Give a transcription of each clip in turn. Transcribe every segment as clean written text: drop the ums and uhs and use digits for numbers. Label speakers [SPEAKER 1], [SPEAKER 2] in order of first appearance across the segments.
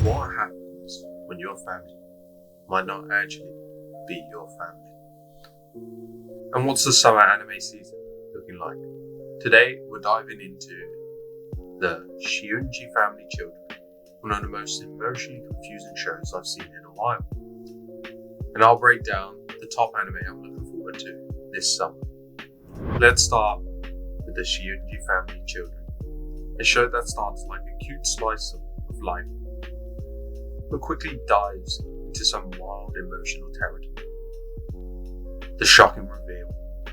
[SPEAKER 1] What happens when your family might not actually be your family? And what's the summer anime season looking like? Today we're diving into the Shiunji Family Children, one of the most emotionally confusing shows I've seen in a while. And I'll break down the top anime I'm looking forward to this summer. Let's start with the Shiunji Family Children, a show that starts like a cute slice of life, but quickly dives into some wild emotional territory. The shocking reveal.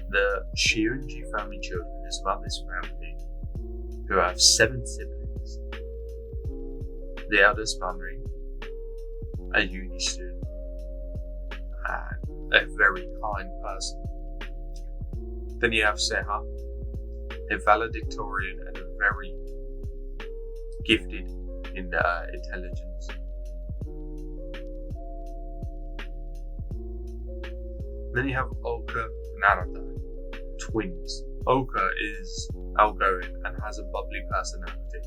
[SPEAKER 1] The Shiunji Family Children is about this family who have 7 siblings. The eldest, Banri, a uni student, and a very kind person. Then you have Seha, a valedictorian and a very gifted in intelligence. Then you have Oka and Arata, twins. Oka is outgoing and has a bubbly personality,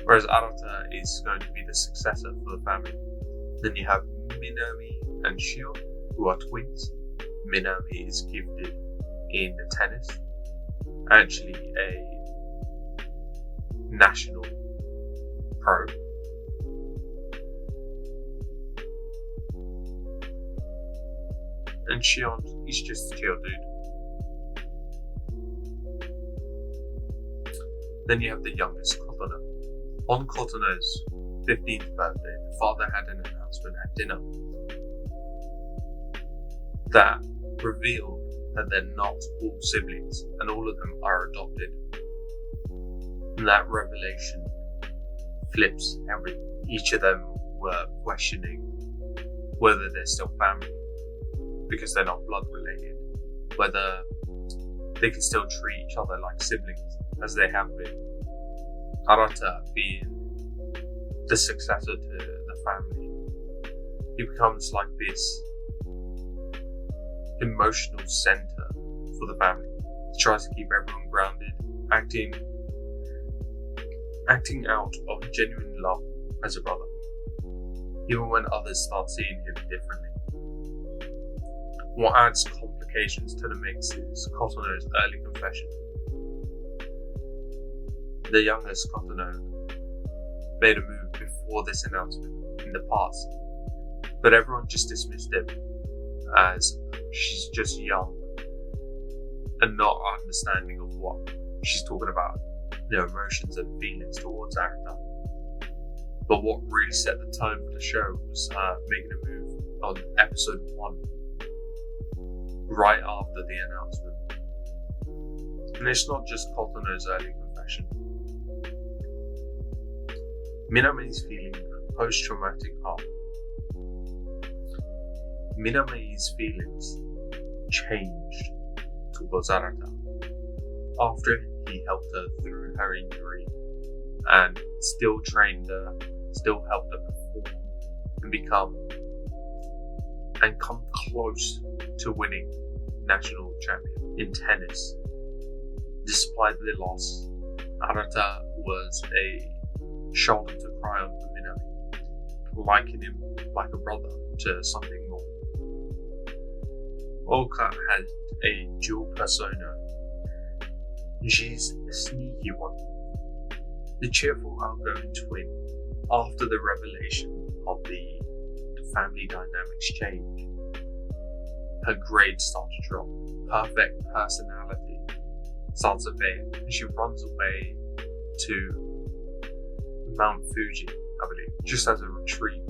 [SPEAKER 1] whereas Arata is going to be the successor for the family. Then you have Minami and Shion, who are twins. Minami is gifted in tennis, actually a national pro. And Shion is just a chill dude. Then you have the youngest, Kotono. On Kotono's 15th birthday, the father had an announcement at dinner that revealed that they're not all siblings and all of them are adopted. And that revelation flips everything. Each of them were questioning whether they're still family because they're not blood related, whether they can still treat each other like siblings as they have been. Arata being the successor to the family, he becomes like this emotional center for the family. He tries to keep everyone grounded, acting out of genuine love as a brother, even when others start seeing him differently. What adds complications to the mix is Kotono's early confession. The youngest Kotono made a move before this announcement in the past, but everyone just dismissed it as she's just young and not understanding of what she's talking about, their emotions and feelings towards Arata. But what really set the tone for the show was making a move on episode 1, right after the announcement. And it's not just Kotono's early confession. Minami's feeling post-traumatic harm. Minami's feelings changed towards Arata after he helped her through her injury and still trained her, still helped her perform and come close to winning national champion in tennis. Despite the loss, Arata was a shoulder to cry on for Minami, liking him like a brother to something more. Oka had a dual persona. She's a sneaky one, the cheerful, outgoing twin. After the revelation of the family dynamics change, her grades start to drop, perfect personality starts to fade, and she runs away to Mount Fuji, I believe, just as a retreat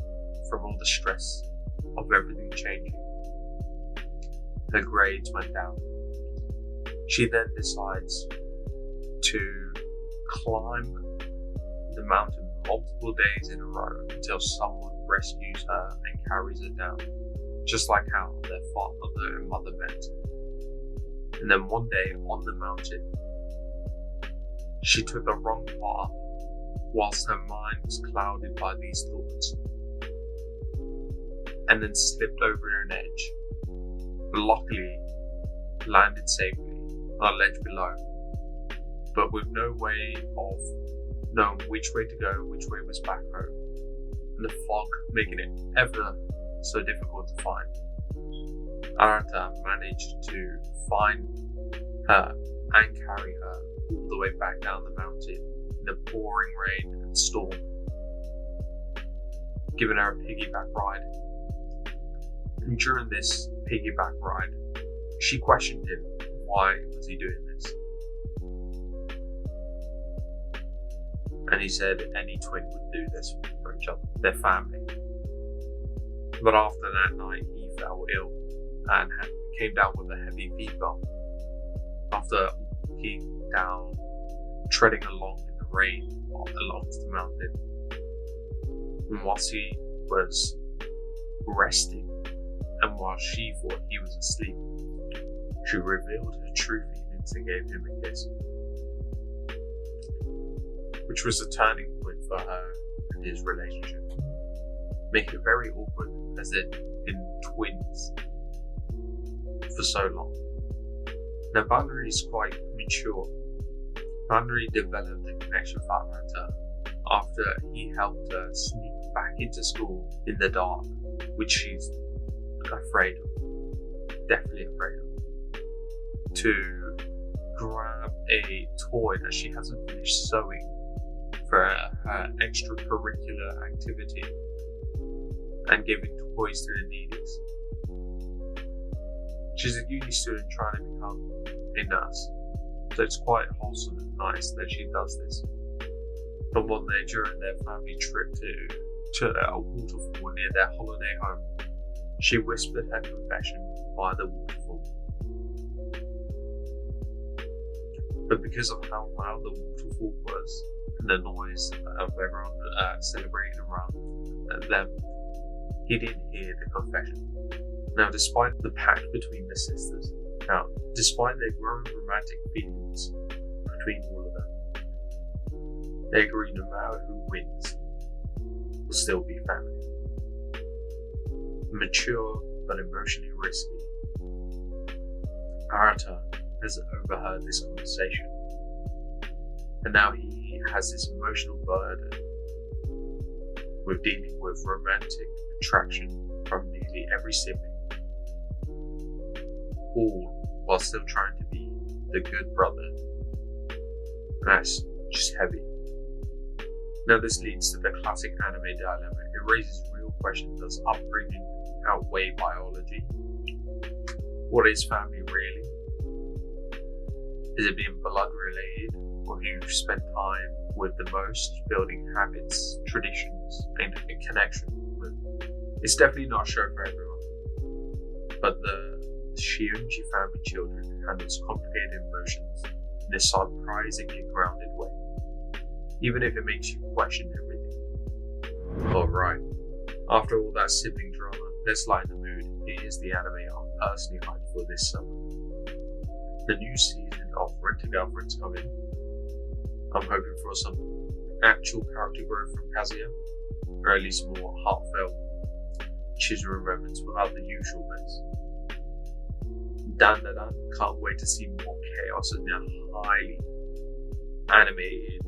[SPEAKER 1] from all the stress of everything changing. Her grades went down. She then decides to climb the mountain multiple days in a row until someone rescues her and carries her down, just like how their father and mother met. And then one day on the mountain, she took the wrong path whilst her mind was clouded by these thoughts, and then slipped over an edge, but luckily landed safely on a ledge below, but with no way of knowing which way to go, which way was back home. and the fog making it ever so difficult to find. Arata managed to find her and carry her all the way back down the mountain in the pouring rain and storm, giving her a piggyback ride. And during this piggyback ride, she questioned him, why was he doing this? And he said any twin would do this for each other, their family. But after that night, he fell ill and came down with a heavy fever. After walking down, treading along in the rain along the mountain, and whilst he was resting, and while she thought he was asleep, she revealed her true feelings and gave him a kiss, which was a turning point for her and his relationship, making it very awkward as they'd been twins for so long. Now, Valerie is quite mature. Valerie developed a connection with Arata after he helped her sneak back into school in the dark, which she's afraid of, definitely afraid of, to grab a toy that she hasn't finished sewing for her extracurricular activity and giving toys to the needies. She's a uni student trying to become a nurse, so it's quite wholesome and nice that she does this. But one day during their family trip to a waterfall near their holiday home, she whispered her confession by the waterfall. But because of how loud the waterfall was and the noise of everyone celebrating around them, he didn't hear the confession. Now, despite the pact between the sisters, despite their growing romantic feelings between all of them, they agree no matter who wins, will still be family. Mature but emotionally risky, Arata has overheard this conversation, and now he has this emotional burden with dealing with romantic attraction from nearly every sibling, all while still trying to be the good brother. And that's just heavy. Now, this leads to the classic anime dilemma. It raises real questions. Does upbringing outweigh biology? What is family really? Is it being blood related, or who you spend time with the most, building habits, traditions, and a connection with? It's definitely not a show for everyone, but the Shiunji Family Children handles complicated emotions in a surprisingly grounded way, even if it makes you question everything. Alright, after all that sibling drama, let's lighten the mood. Here's the anime I'm personally hyped for this summer. The new season of Rent-A-Girlfriend's coming. I'm hoping for some actual character growth from Kazuya, or at least more heartfelt children moments without the usualness. Dandadan, can't wait to see more chaos in their highly animated,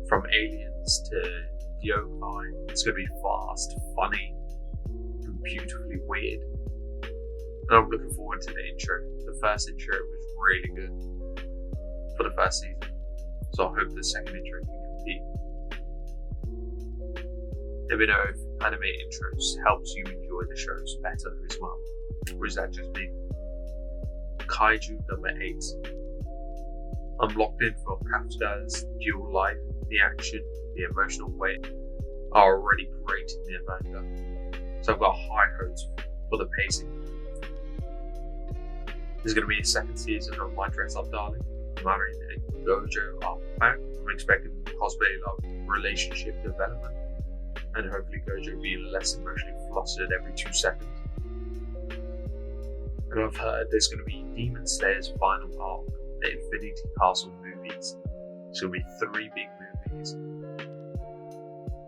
[SPEAKER 1] from aliens to yokai. It's going to be fast, funny, and beautifully weird. And I'm looking forward to the intro. The first intro was really good for the first season, so I hope the second intro can compete. Let me know if anime intros helps you enjoy the shows better as well, or is that just me? Kaiju number 8. I'm locked in for Kafka's dual life. The action, the emotional weight are already great in the manga, so I've got high hopes for the pacing. There's going to be a second season of My Dress Up Darling. Marin and Gojo are back. I'm expecting cosplay love relationship development, and hopefully Gojo being less emotionally flustered every 2 seconds. And I've heard there's going to be Demon Slayer's final arc, the Infinity Castle movies. It's going to be 3 big movies.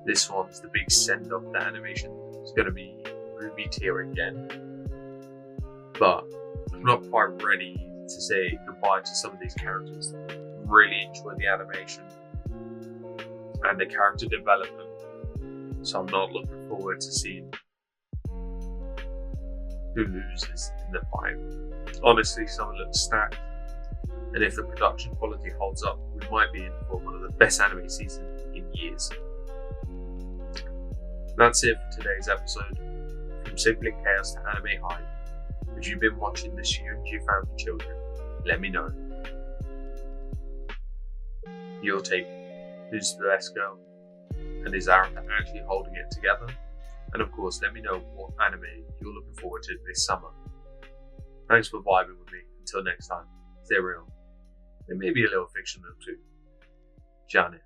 [SPEAKER 1] This one's the big send off the animation. It's going to be movie tier again. But I'm not quite ready to say goodbye to some of these characters. Really enjoy the animation and the character development. so I'm not looking forward to seeing who loses in the fight. Honestly, some look stacked, and if the production quality holds up, we might be in for one of the best anime seasons in years. That's it for today's episode. From Sibling Chaos to Anime Hype, if you've been watching the Shiunji Family Children, let me know. Your take: who's the best girl? And is Araka actually holding it together? And of course, let me know what anime you're looking forward to this summer. Thanks for vibing with me. Until next time, stay real. There may be a little fiction or two. Jane.